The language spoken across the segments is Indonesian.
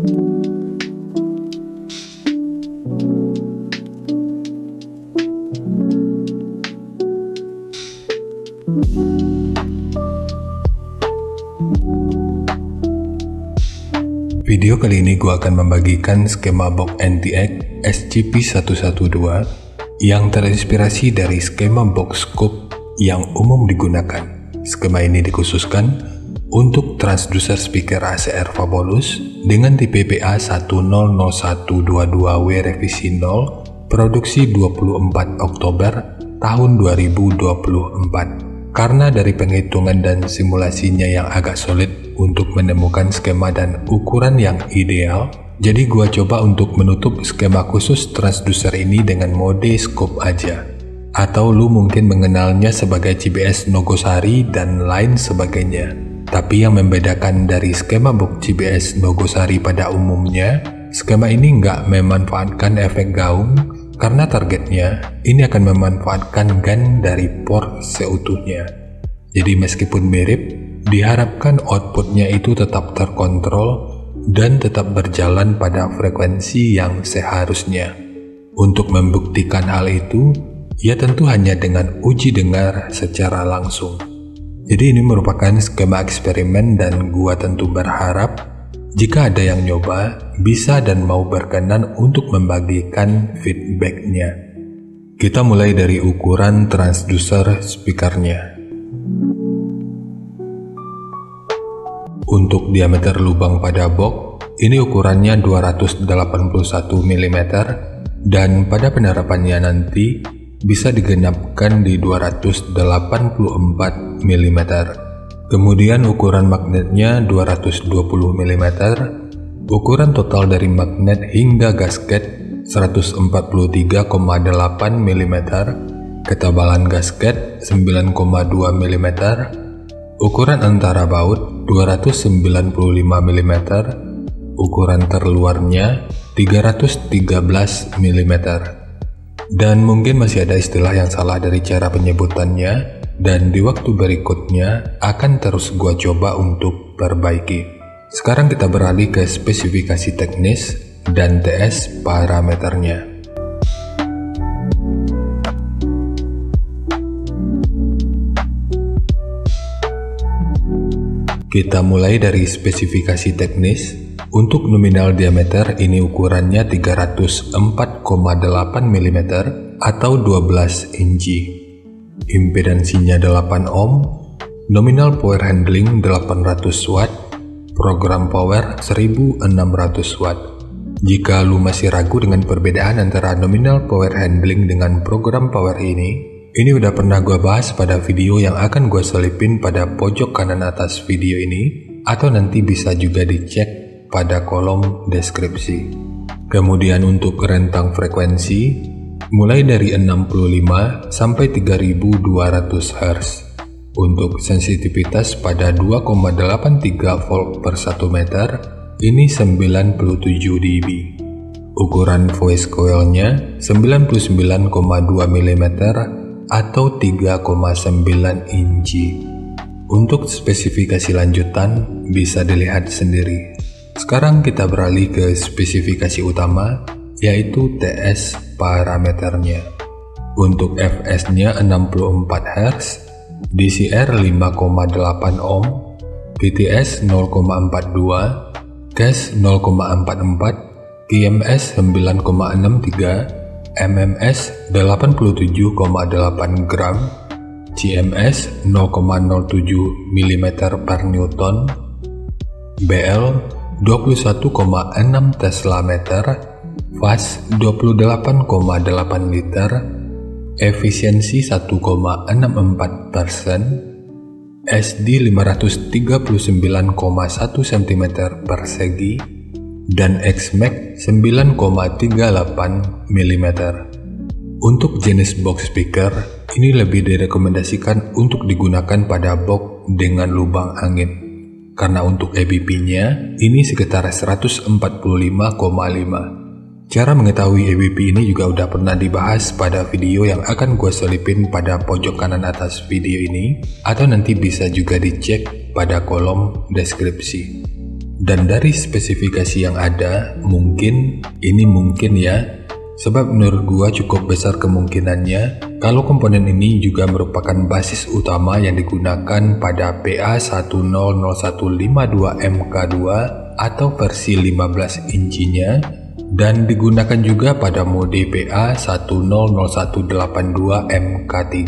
Video kali ini gue akan membagikan skema box NTX SCP-112 yang terinspirasi dari skema box scope yang umum digunakan. Skema ini dikhususkan untuk transducer speaker ACR Fabolous dengan tipe PA100122W revisi 0, produksi 24 Oktober tahun 2024. Karena dari penghitungan dan simulasinya yang agak sulit untuk menemukan skema dan ukuran yang ideal, jadi gua coba untuk menutup skema khusus transducer ini dengan mode scope aja. Atau lu mungkin mengenalnya sebagai CBS Nogosari dan lain sebagainya. Tapi yang membedakan dari skema box CBS Nogosari pada umumnya, skema ini nggak memanfaatkan efek gaung karena targetnya ini akan memanfaatkan GAN dari port seutuhnya. Jadi meskipun mirip, diharapkan outputnya itu tetap terkontrol dan tetap berjalan pada frekuensi yang seharusnya. Untuk membuktikan hal itu, ya tentu hanya dengan uji dengar secara langsung. Jadi ini merupakan skema eksperimen dan gua tentu berharap jika ada yang nyoba, bisa dan mau berkenan untuk membagikan feedbacknya. Kita mulai dari ukuran transducer speakernya. Untuk diameter lubang pada box, ini ukurannya 281 mm dan pada penerapannya nanti bisa digenapkan di 284 mm. Kemudian ukuran magnetnya 220 mm, ukuran total dari magnet hingga gasket 143,8 mm, ketebalan gasket 9,2 mm, ukuran antara baut 295 mm, ukuran terluarnya 313 mm. Dan mungkin masih ada istilah yang salah dari cara penyebutannya, dan di waktu berikutnya akan terus gua coba untuk perbaiki. Sekarang kita beralih ke spesifikasi teknis dan TS parameternya. Kita mulai dari spesifikasi teknis. Untuk nominal diameter ini ukurannya 304,8 mm atau 12 inci. Impedansinya 8 ohm, nominal power handling 800 watt, program power 1600 watt. Jika lu masih ragu dengan perbedaan antara nominal power handling dengan program power ini udah pernah gua bahas pada video yang akan gua selipin pada pojok kanan atas video ini, atau nanti bisa juga dicek pada kolom deskripsi. Kemudian untuk rentang frekuensi, mulai dari 65 sampai 3200 Hz. Untuk sensitivitas pada 2,83 volt per 1 meter, ini 97 dB. Ukuran voice coilnya 99,2 mm atau 3,9 inci. Untuk spesifikasi lanjutan bisa dilihat sendiri. Sekarang kita beralih ke spesifikasi utama, yaitu TS parameternya. Untuk Fs-nya 64 Hz, DCR 5,8 ohm, PTS 0,42, CAS 0,44, QMS 9,63, MMS 87,8 gram, CMS 0,07 mm per Newton, BL 21,6 Tesla meter, fast 28,8 liter, efisiensi 1,64%, SD 539,1 cm persegi, dan Xmax 9,38 mm. Untuk jenis box speaker, ini lebih direkomendasikan untuk digunakan pada box dengan lubang angin. Karena untuk EBP-nya, ini sekitar 145,5. Cara mengetahui EBP ini juga udah pernah dibahas pada video yang akan gue selipin pada pojok kanan atas video ini, atau nanti bisa juga dicek pada kolom deskripsi. Dan dari spesifikasi yang ada, mungkin ya, sebab menurut gua cukup besar kemungkinannya kalau komponen ini juga merupakan basis utama yang digunakan pada PA100152MK2 atau versi 15 inchinya, dan digunakan juga pada mode PA100182MK3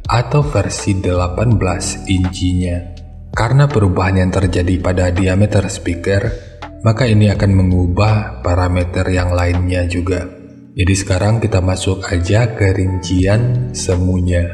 atau versi 18 inchinya. Karena perubahan yang terjadi pada diameter speaker, maka ini akan mengubah parameter yang lainnya juga. Jadi sekarang kita masuk aja ke rincian semuanya.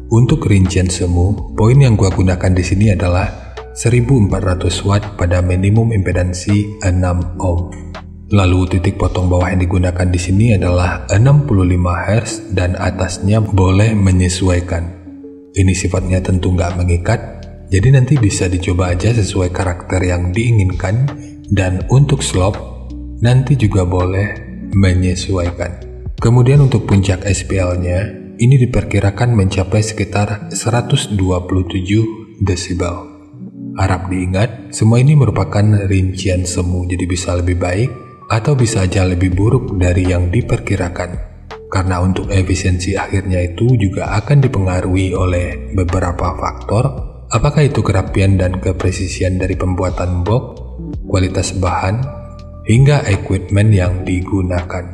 Untuk rincian semu, poin yang gua gunakan di sini adalah 1400 watt pada minimum impedansi 6 ohm. Lalu titik potong bawah yang digunakan di sini adalah 65 Hz dan atasnya boleh menyesuaikan. Ini sifatnya tentu nggak mengikat, jadi nanti bisa dicoba aja sesuai karakter yang diinginkan, dan untuk slope nanti juga boleh menyesuaikan. Kemudian untuk puncak SPL-nya, ini diperkirakan mencapai sekitar 127 desibel. Harap diingat, semua ini merupakan rincian semu, jadi bisa lebih baik atau bisa aja lebih buruk dari yang diperkirakan. Karena untuk efisiensi akhirnya itu juga akan dipengaruhi oleh beberapa faktor. Apakah itu kerapian dan kepresisian dari pembuatan box, kualitas bahan, hingga equipment yang digunakan.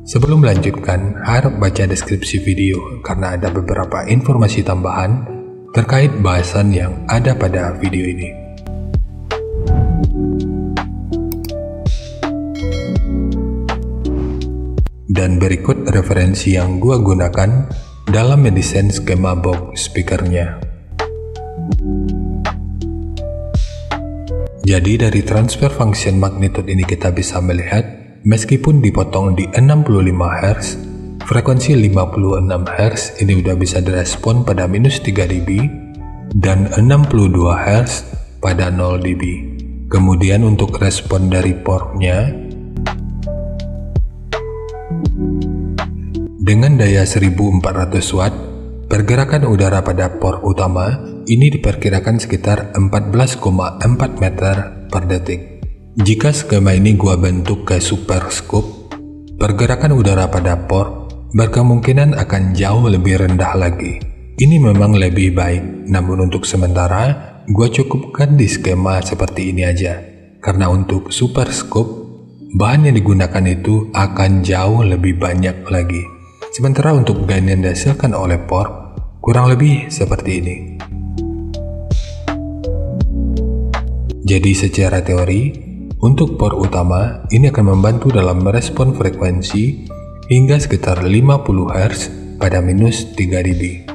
Sebelum melanjutkan, harap baca deskripsi video karena ada beberapa informasi tambahan terkait bahasan yang ada pada video ini. Dan berikut referensi yang gua gunakan dalam mendesain skema box speakernya. Jadi dari transfer function magnitude ini kita bisa melihat, meskipun dipotong di 65 Hz, frekuensi 56 Hz ini udah bisa direspon pada minus 3 dB, dan 62 Hz pada 0 dB. Kemudian untuk respon dari portnya, dengan daya 1400 watt, pergerakan udara pada port utama ini diperkirakan sekitar 14,4 meter per detik. Jika skema ini gua bentuk ke super scoop, pergerakan udara pada port berkemungkinan akan jauh lebih rendah lagi. Ini memang lebih baik, namun untuk sementara gua cukupkan di skema seperti ini aja. Karena untuk super scoop, bahan yang digunakan itu akan jauh lebih banyak lagi. Sementara untuk gain yang dihasilkan oleh port kurang lebih seperti ini. Jadi secara teori, untuk port utama ini akan membantu dalam merespon frekuensi hingga sekitar 50 Hz pada minus 3 dB.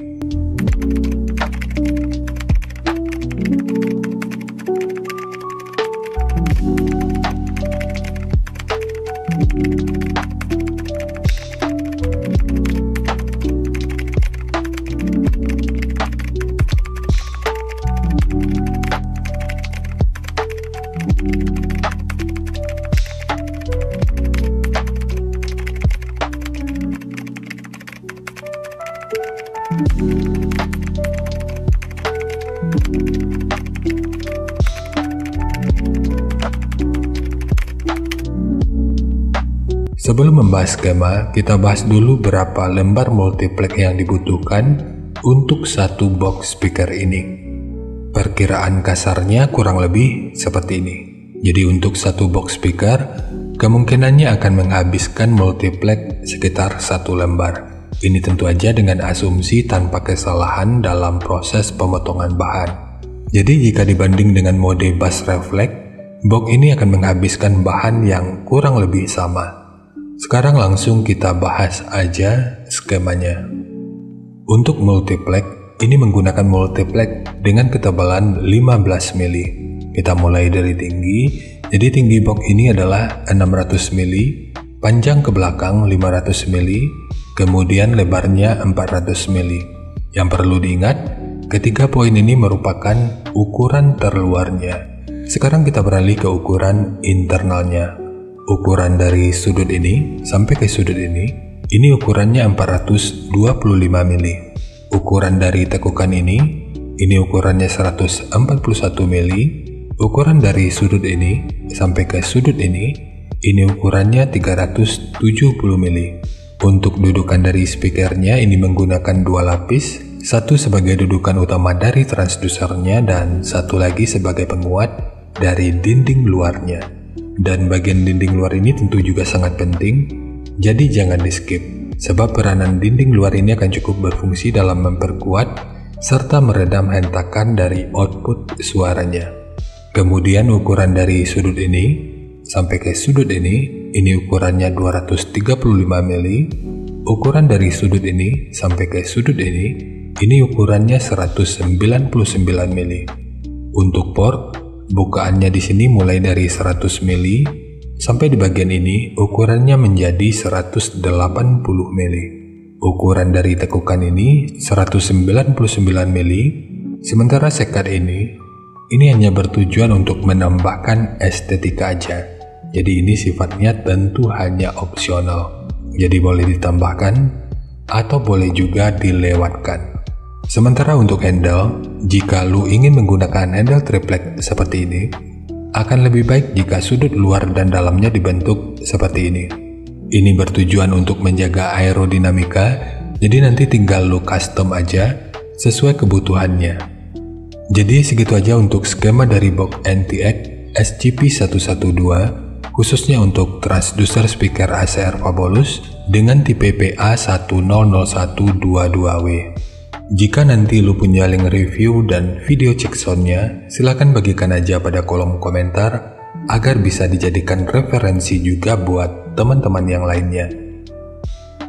Sebelum membahas skema, kita bahas dulu berapa lembar multiplex yang dibutuhkan untuk satu box speaker ini. Perkiraan kasarnya kurang lebih seperti ini. Jadi untuk satu box speaker, kemungkinannya akan menghabiskan multiplex sekitar 1 lembar. Ini tentu aja dengan asumsi tanpa kesalahan dalam proses pemotongan bahan. Jadi jika dibanding dengan mode bass reflex, box ini akan menghabiskan bahan yang kurang lebih sama. Sekarang langsung kita bahas aja skemanya. Untuk multiplex, ini menggunakan multiplex dengan ketebalan 15 mili. Kita mulai dari tinggi, jadi tinggi box ini adalah 600 mili, panjang ke belakang 500 mili, kemudian lebarnya 400 mili. Yang perlu diingat, ketiga poin ini merupakan ukuran terluarnya. Sekarang kita beralih ke ukuran internalnya. Ukuran dari sudut ini sampai ke sudut ini ukurannya 425 mili. ukuran dari tekukan ini ukurannya 141 mili, ukuran dari sudut ini sampai ke sudut ini ukurannya 370 mili. Untuk dudukan dari speakernya ini menggunakan dua lapis, satu sebagai dudukan utama dari transdusernya dan satu lagi sebagai penguat dari dinding luarnya. Dan bagian dinding luar ini tentu juga sangat penting, jadi jangan di skip, sebab peranan dinding luar ini akan cukup berfungsi dalam memperkuat serta meredam hentakan dari output suaranya. Kemudian ukuran dari sudut ini sampai ke sudut ini ukurannya 235 mili, ukuran dari sudut ini sampai ke sudut ini ukurannya 199 mili. Untuk port, bukaannya di sini mulai dari 100 mili sampai di bagian ini ukurannya menjadi 180 mili. Ukuran dari tekukan ini 199 mili, sementara sekat ini hanya bertujuan untuk menambahkan estetika aja. Jadi ini sifatnya tentu hanya opsional. Jadi boleh ditambahkan atau boleh juga dilewatkan. Sementara untuk handle, jika lu ingin menggunakan handle triplek seperti ini, akan lebih baik jika sudut luar dan dalamnya dibentuk seperti ini. Ini bertujuan untuk menjaga aerodinamika, jadi nanti tinggal lu custom aja sesuai kebutuhannya. Jadi segitu aja untuk skema dari box NTX SGP112, khususnya untuk transducer speaker ACR Fabolous dengan tipe PA100122W. Jika nanti lu punya link review dan video check soundnya, silahkan bagikan aja pada kolom komentar agar bisa dijadikan referensi juga buat teman-teman yang lainnya.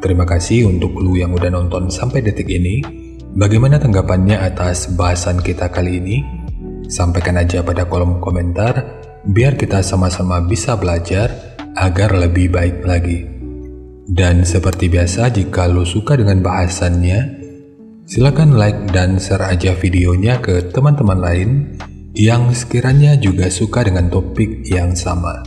Terima kasih untuk lu yang udah nonton sampai detik ini. Bagaimana tanggapannya atas bahasan kita kali ini? Sampaikan aja pada kolom komentar, biar kita sama-sama bisa belajar agar lebih baik lagi. Dan seperti biasa, jika lo suka dengan bahasannya, silakan like dan share aja videonya ke teman-teman lain yang sekiranya juga suka dengan topik yang sama.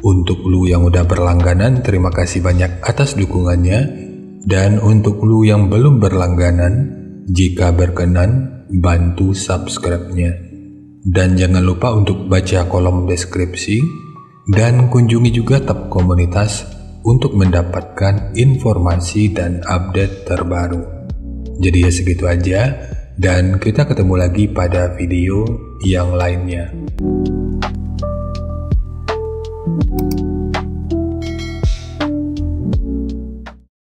Untuk lo yang udah berlangganan, terima kasih banyak atas dukungannya. Dan untuk lo yang belum berlangganan, jika berkenan, bantu subscribe-nya. Dan jangan lupa untuk baca kolom deskripsi dan kunjungi juga tab komunitas untuk mendapatkan informasi dan update terbaru. Jadi ya segitu aja, dan kita ketemu lagi pada video yang lainnya.